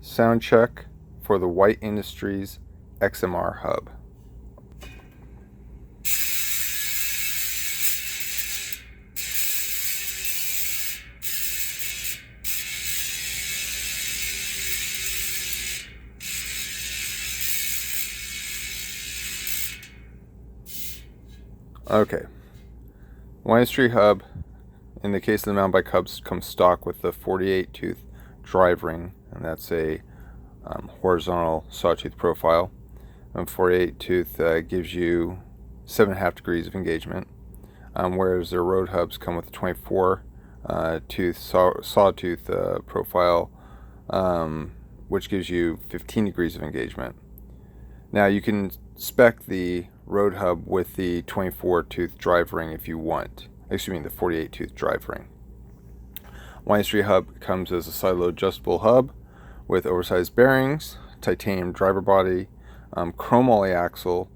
Sound check for the White Industries XMR hub. Okay, White Industry hub, in the case of the mountain bike hubs, comes stock with the 48 tooth drive ring, and that's a horizontal sawtooth profile. 48 tooth gives you 7.5 degrees of engagement, whereas their road hubs come with a 24 tooth sawtooth profile, which gives you 15 degrees of engagement. Now you can spec the road hub with the 24 tooth drive ring if you want. Excuse me, the 48 tooth drive ring. White Industry hub comes as a side-load adjustable hub with oversized bearings, titanium driver body, chrome ollie axle.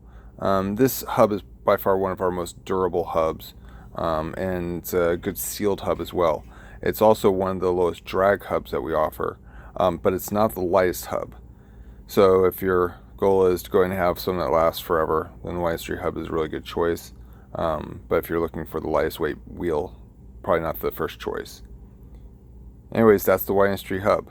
This hub is by far one of our most durable hubs, and it's a good sealed hub as well. It's also one of the lowest drag hubs that we offer, but it's not the lightest hub. So if your goal is to go and have something that lasts forever, then the White Industry hub is a really good choice. But if you're looking for the lightest weight wheel, probably not the first choice. Anyways, that's the White Industry hub.